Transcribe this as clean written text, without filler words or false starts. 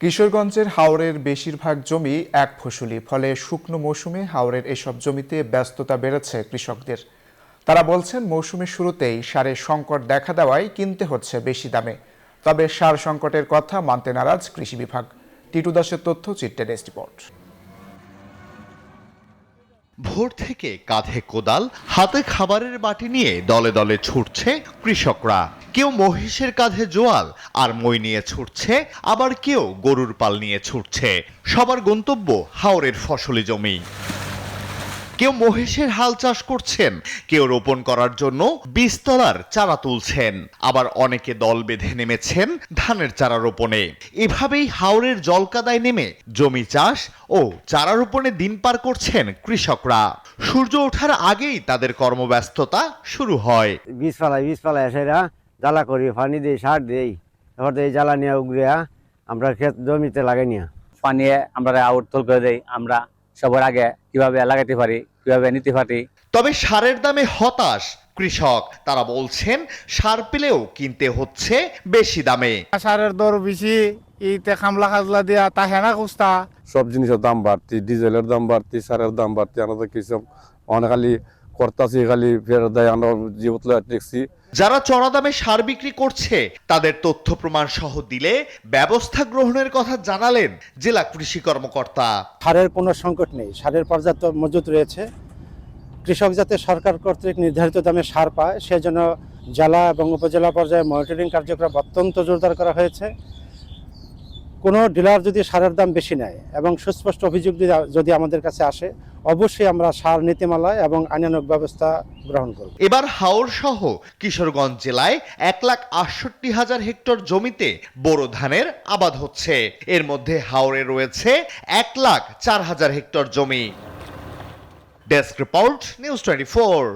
কিশোরগঞ্জের হাওরের বেশিরভাগ জমি এক ফসলি, ফলে শুকনো মৌসুমে হাওরের এসব জমিতে ব্যস্ততা বেড়েছে কৃষকদের। তারা বলছেন মৌসুমের শুরুতেই সারের সংকট দেখা দেওয়ায় কিনতে হচ্ছে বেশি দামে। তবে সার সংকটের কথা মানতে নারাজ কৃষি বিভাগ। টিটু দাসের তথ্য, চিত্রে ডেস্ক রিপোর্ট। ভোর থেকে কাঁধে কোদাল, হাতে খাবারের বাটি নিয়ে দলে দলে ছুটছে কৃষকরা। কেউ মহিষের কাঁধে জোয়াল আর মই নিয়ে ছুটছে, আবার কেউ গরুর পাল নিয়ে ছুটছে। সবার গন্তব্য হাওরের ফসলি জমি। কেউ মহিষের হাল চাষ করছেন, কেউ রোপণ করার জন্য বীজতলার চারা তুলছেন, আবার অনেকে দল বেঁধে নেমেছেন ধানের চারা রোপণে। এভাবেই হাওরের জলকাদায় নেমে জমি চাষ ও চারা রোপণে দিন পার করছেন কৃষকরা। সূর্য ওঠার আগেই তাদের কর্মব্যস্ততা শুরু হয়। বীজ পালাই সেরা জ্বালা করি, পানি দিই, সার দিই, এবার এই জ্বালা নিয়ে উগড়িয়া আমরা ক্ষেত জমিতে লাগাই নিয়ে পানি আমরা আউট তোল করে দেই। আমরা সবার আগে কিভাবে লাগাতে পারি, কিভাবে নিতে পারি। তবে সারের দামে হতাশ কৃষক। তারা বলছেন সার পেলেও কিনতে হচ্ছে বেশি দামে। সারের দর বেশি, ইতে খামলা খাজলা দিয়া তাহে না কুস্তা। সব জিনিসের দাম বাড়তি, ডিজেলের দাম বাড়তি, সারের দাম বাড়তি। আমরা কৃষক অনেক খালি করতাছি, খালি ফেরত দেয়, আমরা জীবতলা দেখছি। যারা চড়া দামে সার বিক্রি করছে তাদের তথ্য প্রমাণ সহ দিলে ব্যবস্থা গ্রহণের কথা জানালেন জেলা কৃষি কর্মকর্তা। সারের কোনো সংকট নেই, সারের পর্যাপ্ত মজুত রয়েছে। কৃষক যাতে সরকার কর্তৃক নির্ধারিত দামে সার পায় সেজন্য জেলা এবং উপজেলা পর্যায়ে মনিটরিং কার্যক্রম অত্যন্ত জোরদার করা হয়েছে। কোনো ডিলার যদি সারের দাম বেশি নেয় এবং সুস্পষ্ট অভিযোগ যদি আমাদের কাছে আসে, অবশ্যই আমরা সার নীতিমালায় এবং আইনানুগ ব্যবস্থা গ্রহণ করব। এবার হাওর সহ কিশোরগঞ্জ জেলায় 1,68,000 হেক্টর জমিতে বোরো ধানের আবাদ হচ্ছে। এর মধ্যে হাওরে রয়েছে 1,04,000 হেক্টর জমি। Desk report, news 24।